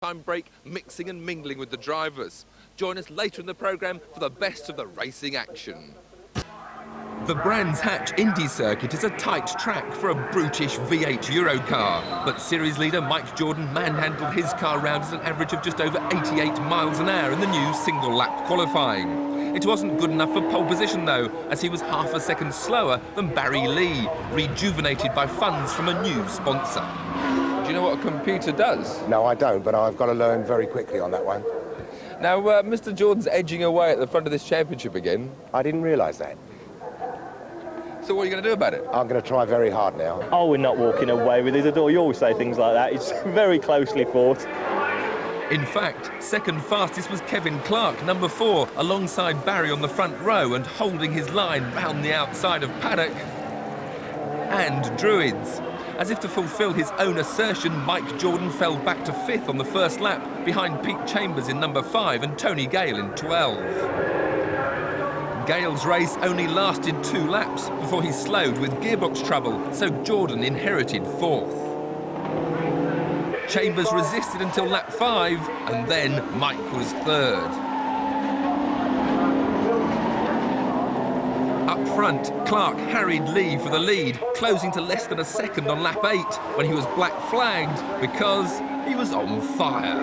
Time break, mixing and mingling with the drivers. Join us later in the programme for the best of the racing action. The Brands Hatch Indy Circuit is a tight track for a brutish V8 Eurocar, but series leader Mike Jordan manhandled his car round at an average of just over 88 miles an hour in the new single-lap qualifying. It wasn't good enough for pole position though, as he was half a second slower than Barry Lee, rejuvenated by funds from a new sponsor. Do you know what a computer does? No, I don't, but I've got to learn very quickly on that one. Now, Mr. Jordan's edging away at the front of this championship again. I didn't realise that. So what are you going to do about it? I'm going to try very hard now. Oh, we're not walking away with it at all. You always say things like that. It's very closely fought. In fact, second fastest was Kevin Clark, number 4, alongside Barry on the front row and holding his line round the outside of Paddock and Druids. As if to fulfil his own assertion, Mike Jordan fell back to 5th on the first lap, behind Pete Chambers in number 5 and Tony Gale in 12. Gale's race only lasted 2 laps before he slowed with gearbox trouble, so Jordan inherited 4th. Chambers resisted until lap 5, and then Mike was 3rd. Up front, Clark harried Lee for the lead, closing to less than a second on lap 8 when he was black flagged because he was on fire.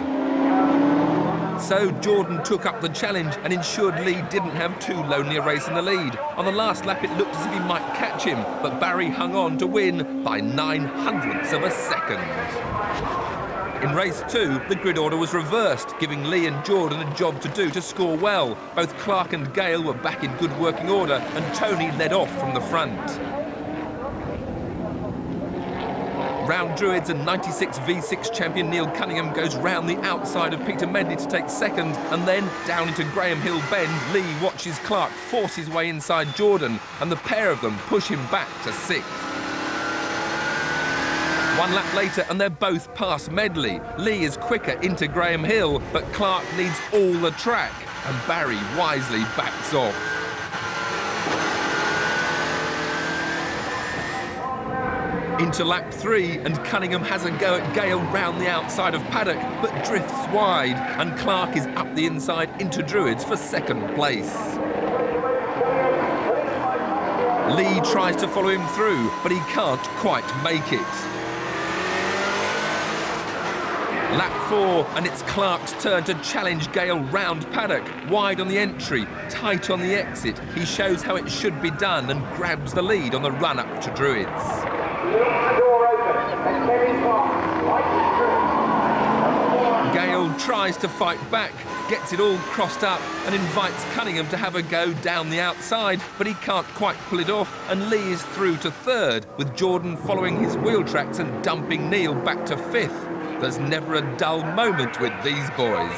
So Jordan took up the challenge and ensured Lee didn't have too lonely a race in the lead. On the last lap, it looked as if he might catch him, but Barry hung on to win by 9/100ths of a second. In race 2, the grid order was reversed, giving Lee and Jordan a job to do to score well. Both Clark and Gale were back in good working order, and Tony led off from the front. Round Druids and 96 V6 champion Neil Cunningham goes round the outside of Peter Medley to take second, and then down into Graham Hill Bend, Lee watches Clark force his way inside Jordan, and the pair of them push him back to 6th. 1 lap later and they're both past Medley. Lee is quicker into Graham Hill, but Clark needs all the track, and Barry wisely backs off. Into lap 3, and Cunningham has a go at Gale round the outside of Paddock, but drifts wide, and Clark is up the inside into Druids for 2nd place. Lee tries to follow him through, but he can't quite make it. Lap 4, and it's Clark's turn to challenge Gale round Paddock, wide on the entry, tight on the exit. He shows how it should be done and grabs the lead on the run-up to Druids. Gale tries to fight back, gets it all crossed up and invites Cunningham to have a go down the outside, but he can't quite pull it off, and Lee is through to 3rd, with Jordan following his wheel tracks and dumping Neil back to 5th. There's never a dull moment with these boys.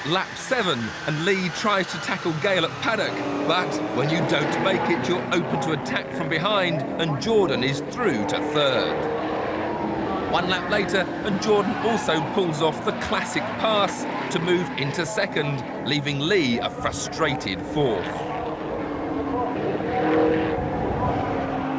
Lap 7, and Lee tries to tackle Gale at Paddock, but when you don't make it, you're open to attack from behind, and Jordan is through to 3rd. 1 lap later, and Jordan also pulls off the classic pass to move into 2nd, leaving Lee a frustrated 4th.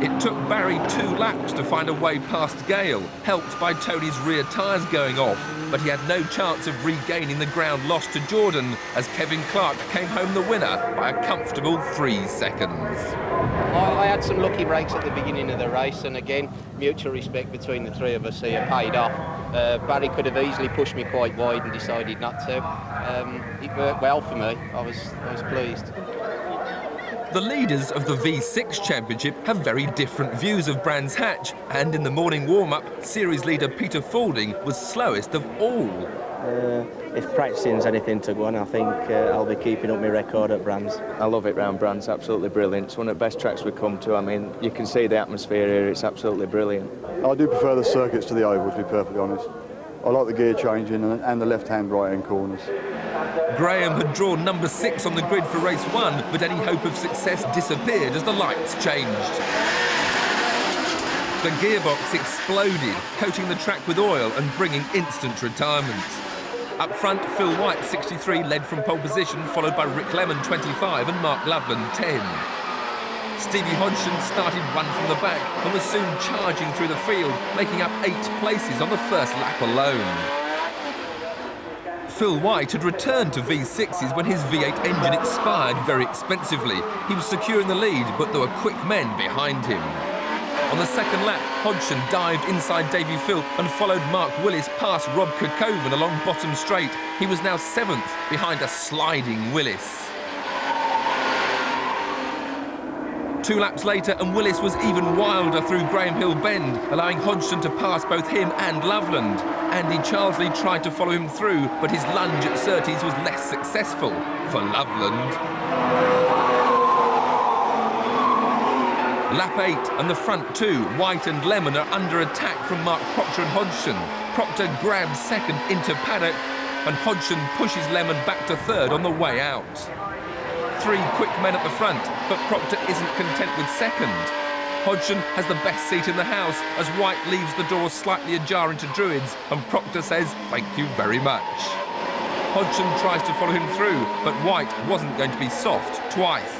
It took Barry 2 laps to find a way past Gale, helped by Tony's rear tyres going off, but he had no chance of regaining the ground lost to Jordan, as Kevin Clark came home the winner by a comfortable 3 seconds. I had some lucky breaks at the beginning of the race, and again, mutual respect between the 3 of us here paid off. Barry could have easily pushed me quite wide and decided not to. It worked well for me. I was pleased. The leaders of the V6 Championship have very different views of Brands Hatch, and in the morning warm-up, series leader Peter Faulding was slowest of all. If practicing's anything to go on, I think I'll be keeping up my record at Brands. I love it round Brands, absolutely brilliant. It's one of the best tracks we come to. I mean, you can see the atmosphere here, it's absolutely brilliant. I do prefer the circuits to the ovals, to be perfectly honest. I like the gear changing and the left-hand, right-hand corners. Graham had drawn number 6 on the grid for race 1, but any hope of success disappeared as the lights changed. The gearbox exploded, coating the track with oil and bringing instant retirement. Up front, Phil White, 63, led from pole position, followed by Rick Lemon, 25, and Mark Loveland, 10. Stevie Hodgson started one from the back and was soon charging through the field, making up 8 places on the first lap alone. Phil White had returned to V6s when his V8 engine expired very expensively. He was securing the lead, but there were quick men behind him. On the second lap, Hodgson dived inside Davy Philp and followed Mark Willis past Rob Kirkhoven along bottom straight. He was now 7th behind a sliding Willis. 2 laps later, and Willis was even wilder through Graham Hill Bend, allowing Hodgson to pass both him and Loveland. Andy Charlesley tried to follow him through, but his lunge at Surtees was less successful for Loveland. Lap 8 and the front 2, White and Lemon, are under attack from Mark Proctor and Hodgson. Proctor grabs second into paddock, and Hodgson pushes Lemon back to third on the way out. 3 quick men at the front, but Proctor isn't content with second. Hodgson has the best seat in the house as White leaves the door slightly ajar into Druids, and Proctor says thank you very much. Hodgson tries to follow him through, but White wasn't going to be soft twice.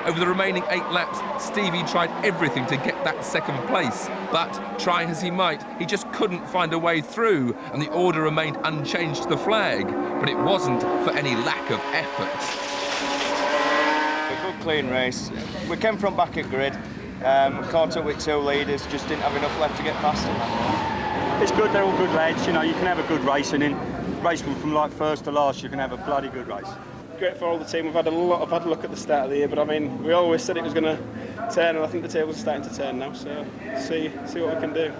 Over the remaining 8 laps, Stevie tried everything to get that second place, but try as he might, he just couldn't find a way through, and the order remained unchanged to the flag, but it wasn't for any lack of effort. A good clean race. We came from back at grid, we caught up with 2 leaders, just didn't have enough left to get past them. It's good, they're all good lads, you know, you can have a good race, and in racing from like first to last, you can have a bloody good race. Great for all the team. We've had a look at the start of the year, but I mean, we always said it was going to turn, and I think the tables are starting to turn now, so see what we can do.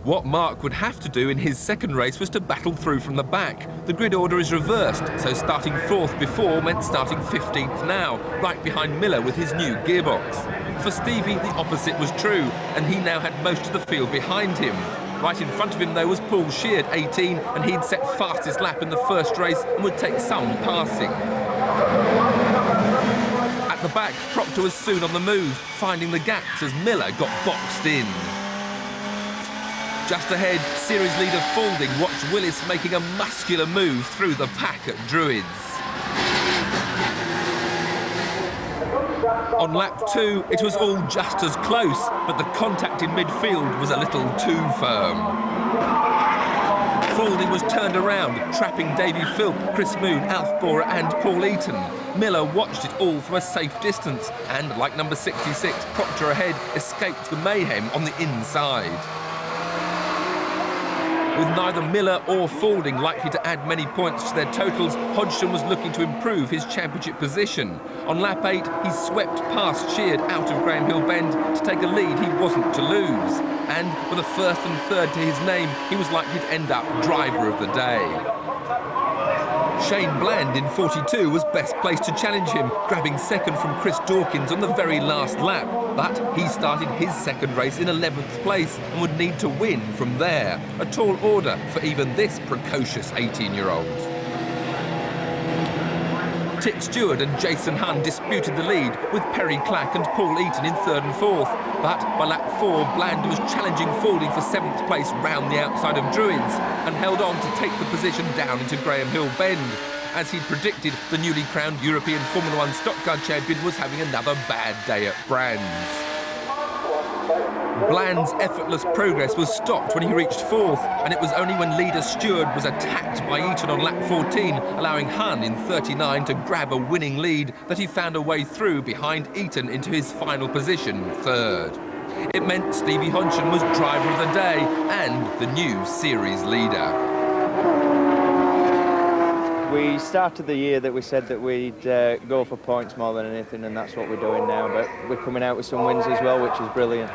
What Mark would have to do in his second race was to battle through from the back. The grid order is reversed, so starting 4th before meant starting 15th now, right behind Miller with his new gearbox. For Stevie, the opposite was true, and he now had most of the field behind him. Right in front of him, though, was Paul Sheard, 18, and he'd set fastest lap in the first race and would take some passing. At the back, Proctor was soon on the move, finding the gaps as Miller got boxed in. Just ahead, series leader Faulding watched Willis making a muscular move through the pack at Druids. On lap 2, it was all just as close, but the contact in midfield was a little too firm. Faulding was turned around, trapping Davy Philp, Chris Moon, Alf Borer and Paul Eaton. Miller watched it all from a safe distance and, like number 66, Proctor ahead, escaped the mayhem on the inside. With neither Miller or Faulding likely to add many points to their totals, Hodgson was looking to improve his championship position. On lap 8, he swept past Sheard out of Graham Hill Bend to take a lead he wasn't to lose. And with a 1st and 3rd to his name, he was likely to end up driver of the day. Shane Bland in 42 was best placed to challenge him, grabbing second from Chris Dawkins on the very last lap. But he started his second race in 11th place and would need to win from there. A tall order for even this precocious 18-year-old. Tip Stewart and Jason Hunn disputed the lead, with Perry Clack and Paul Eaton in 3rd and 4th. But by lap 4, Bland was challenging Faulding for 7th place round the outside of Druids and held on to take the position down into Graham Hill Bend. As he'd predicted, the newly crowned European Formula 1 stock car champion was having another bad day at Brands. Bland's effortless progress was stopped when he reached 4th, and it was only when leader Stewart was attacked by Eaton on lap 14, allowing Hunn in 39 to grab a winning lead, that he found a way through behind Eaton into his final position, 3rd. It meant Stevie Hodgson was driver of the day and the new series leader. We started the year that we said that we'd go for points more than anything, and that's what we're doing now, but we're coming out with some wins as well, which is brilliant.